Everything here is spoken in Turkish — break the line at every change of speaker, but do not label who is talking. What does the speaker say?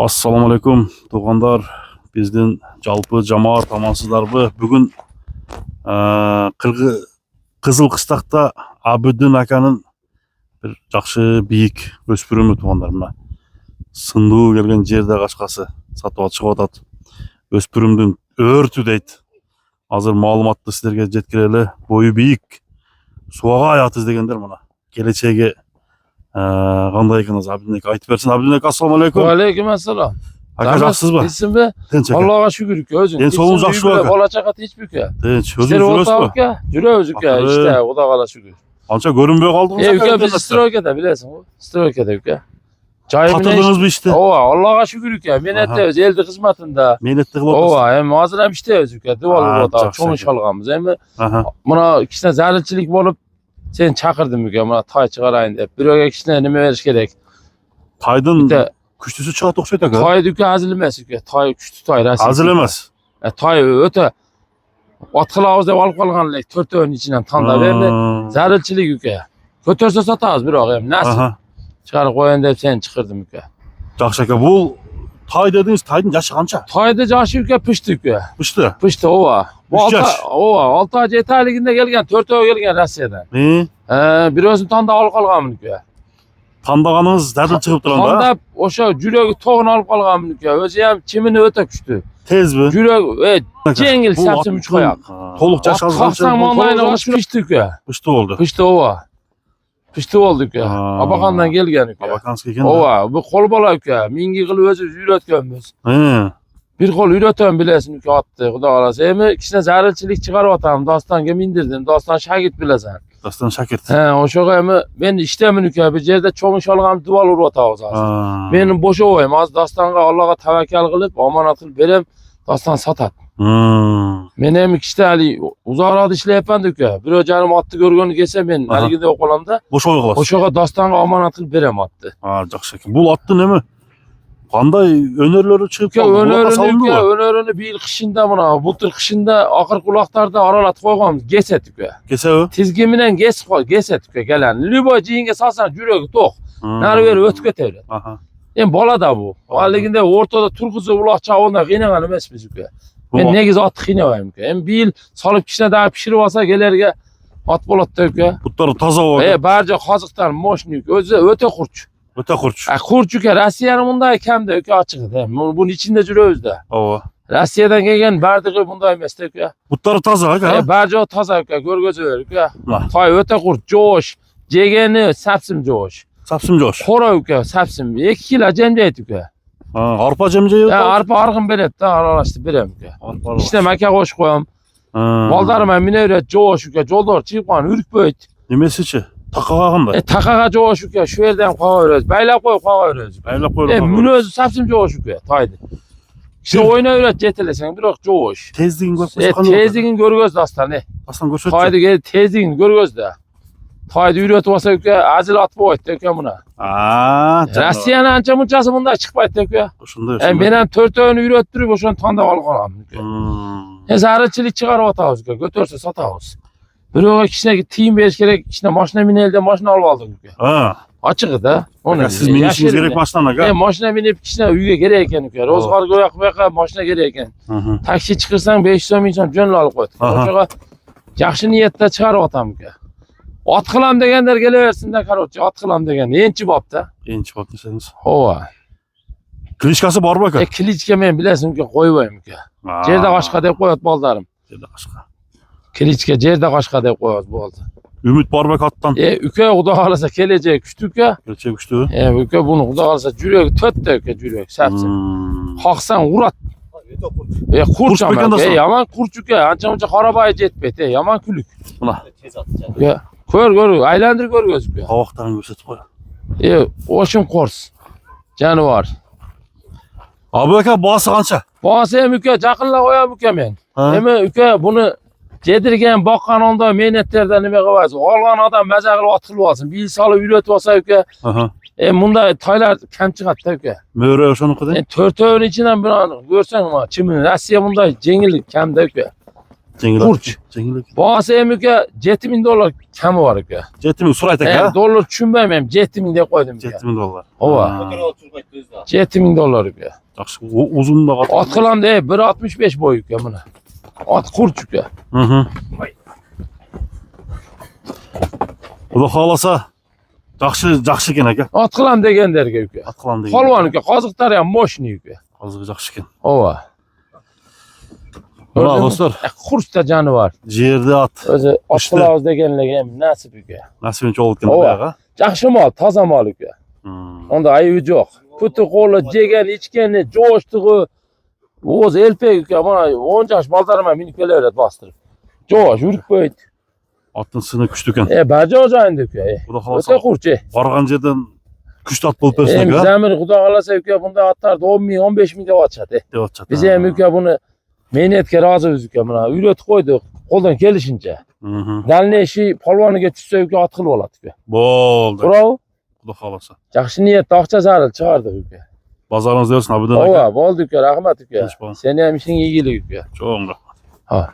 Assalamu alaikum туғандар, біздің жалпы жамаат амансыздарбы? Бүгін Қызыл Қыстақта Абидин аканын бір жақшы биік өспірімі туғандар. Мына сынду келген жерде қашқасы сатып шығып атат. Өспірімдің өрті дейді. Азыр маалыматты сіздерге жеткірелі. Бойы биік, суаға аят іздегендер мына. Келечеге қандай екеніңіз Абидин айтып берсін. Абидин ассаламу алейкум.
Алейкум ассалам.
Aka жақсыз ба?
Дейсің бе? Allah'a şükür ki özün.
Solun жақсы ба?
Bala çakat hiç büke.
Өзіңіз жүресіз ба?
Жүрөбүз üke işte o da kala şükür.
Анша көрінбей қалдыңыз?
Üke biz stroykede bilesin o. Stroykede üke.
Қатырдыңыз ба işte?
Ova Allah'a şükür üke. Menetteyiz elde hizmetinde.
Menetli kılıp
Ova hem hazır hem işteyiz üke. Duvalı oda çoğun şalgamız. Hem buna kişine zahilçilik bolup sen çakırdım üke. Buna tay çıkarayın deyip. Bir öge kişine neme veriş gerek.
Taydın küçtüsü çığa toksaydı ka?
Tay düke hazırlamaz üke. Tay küçtü tay.
Hazırlamaz.
Tay öte. Atkılı ağızda alıp kalgan lek. Törtüğün içinden tanda verme. Zahilçilik üke. Kötörse satağız bir öge. Nasıl? Çıkarıp koyun deyip sen çıkırdım üke.
Жақсы aka bu tay dediniz tayдың yaşı қанша?
Tayda jaşı üke pişti üke.
Pişti.
Pişti ova.
Üç yaş.
Ova 6 ay 7 ayliginde gelgen 4 ay gelgen Rusya'dan. Bir özün tanda alıp kalgan üke.
Tandağanınız derdin çıkıp duran da?
Tanda oşa jüregi toğun alıp kalgan üke. Özü hem çimini öte küçtü.
Tez mi?
Jüregi cengil sepsim üç koyak.
Toluk yaş azgan.
Kalksan mandayla ulaş pişti üke.
Pişti oldu.
Pişti ova. Pişti oldu üke. Abakandan gelgen üke.
Abakansı eken de.
Ova bu kol bala üke. Mingi kılı özü üretkenmiz. Bir kol üreten bilesin üke attı. Kuda kalası. Hem kişine zahilçilik çıkarıp atam. Dastan gemi indirdim. Dastan şagit bilesen.
Dastan şakirt.
O şoka hem ben iştemin üke. Bir yerde çoğun şalgam duval urup atağız. Benim boşa oyum. Az dastanға Allah'a tevekkül kılıp amanat kılıp verem. Dastan satat. Benim işte ali uzağıradı işle yapan üke. Bir hocanım attı görgünü gelse ben ergide okulanda.
Boş oy kalasın.
O şoka dastanға amanat kılıp verem attı.
Жақсы екен. Бұл attı ne mi? Qanday önerileri çıkıp kaldı?
Önörünü bir yıl kışında buna, bultur kışında akır kulaklarda aralat koygamız, geç ettik ya.
Gese o?
Tizgiminen geç ettik ya gelen. Lübo ciyinge salsan jüregi tok. Nari veri ötüke tevlet. En bala da bu. Aliginde ortada turkuzu ulakça onda kıynagan emes biz ya. Ben negiz atı kıynabayım ya. En bir yıl salıp kişine daha pişirip alsa gelerge at bolat da ya.
Butları taza o.
Barca kazıktan moşnük, özü öte kurç.
Öte kurç.
Kurç üke, Rusya'nın bunda kem de üke açık. Bunun içinde jüröz de. Rusya'dan gelgen bardığı bunda emes de üke.
Butları taza ha?
Barca o taza üke, görgözü ver üke. Tay öte kurç, joş. Cegeni sapsim joş.
Sapsim joş.
Kora üke, sapsim. 2 kilo cemceyt üke.
Arpa cemceyi yok.
Arpa argın beret de aralaştı berem üke. İşte meke koş koyam. Baldarıma mine üret joş üke, joldor çıkman ürük böyt.
Nemesi çi? Takağa qanday?
Takağa joş üke, şu yerden koğa öröz. Baylap koy koğa öröz.
Baylap koy.
Münözü sapsim joş üke, taydı. İşte oyuna üret jetelesen, bir ok joş.
Tezliğin görgöz qanday?
Tezliğin görgöz dastan.
Aslan göçöt.
Taydı gel tezliğin görgöz de. Taydı üret olsa üke, azil at boyut üke buna. Rusya'nın anca munçası bunda çıkmaydı üke. Benim törtüğünü ürettirip oşan tanda alıp alam üke. Zarıçılık çıkarıp atağız üke, götürse satağız. Bir o kişine tiyim veriş gerek, kişine maşına minelde maşına alıp aldık üke. Açık da.
Siz minişiniz gerek maşına aga?
Maşına minip kişine üye gereken üke. Rozgar koyak koyaka maşına gereken. Taksi çıkırsan 500 milyon jönlü alıp koyduk. Oşağa yaxşı niyette çıkarıp atam üke. At kılam degenler geleversinler karotçu. At kılam degen. Ençi bapta.
Ençi bap deseniz.
Ova.
Klişkası var baka?
Klişke men bilesin ki koybayım üke. Jerde kaşka dep koyat baldarım.
Jerde kaşka.
Klişke jerde kaşka dep koyat baldı.
Ümit var bak attan.
Üke kuda kalırsa geleceği küçtü üke.
Geleceği küçtü.
Üke bunu kuda kalırsa jürek töt de üke jürek sepsin. Haksan uğrat. Kurç ama. Yaman kurç üke. Anca karabaya jetbet. Yaman külük.
Buna.
Gör. Aylandır gör gözüküyor.
Havaktan gösterip koy.
Ocean Course. Canavar.
Abi aka bağısı kança?
Bağısı hem üke. Jakınla koyam üke men. Hem üke bunu cedirgen bakkan onda menetlerden nime koyasın. Olgan adam mezaklı atılıp alsın. Bir salı üretip olsa üke. Bunda taylar kem çıkat da üke.
Möre oşanı kadar?
Törtüğün içinden bir görsen ama çimin. Rusya bunda cengilik kem de üke. Kurç. Bağısı hem ki $7000 kemi var ki.
$7000 suraytek
Hem
ha?
dolar düşünmem hem $7000 koydum ki.
$7000.
Ova. $7000 ki.
Yaxşı. Uzun da qat.
At kılam de 1.65 boyu ki buna. At kurç ki.
Hı. Bu da xalasa yaxşı ekan aka.
At kılam degen derge ki.
At qılan degan.
Halvanı ki kazıklar ya moşni ki.
Azığı yaxşı ekan.
Ova.
Buna dostlar,
Kurç da canı var.
jerde at.
Özü at
İşte.
kılavuz degenle hem nasip ki.
Nasibinçe olup
Ova.
bayağı.
Yaxşı mal, taza mal ki. Onda ayıbı yok. Putu kolu, jegen, içkeni, coştuğu. Oğuz elpe ki bana 10 yaş baldarıma minik böyle öğret bastırıp. Coş, yürük böyüt.
Atın sını küçtüken.
Bacı ocağın ki.
Bu da xalasa.
Öte kurç.
Barğan jerden küçtü at bulup versin aka.
Zemir kuda kalasa ki bunda atlardı 10.000-15.000 de atçadı.
Devat çat.
Bize hem ki bunu meynetke razı üzük ya buna. Üret koyduk. Koldan gelişince.
Hı.
Daline işi palvanı getirse ki atkılı olat ki.
Boldu.
Bravo.
Bu da xalasa.
Yaxşı niyet akça zarıl çıkardık ki.
Bazarınız versin abiden aka.
Ova, boldu ki, rahmet ki.
Keş bana.
Seni hem işin ilgili ki.
Çok rahmat.
Ha.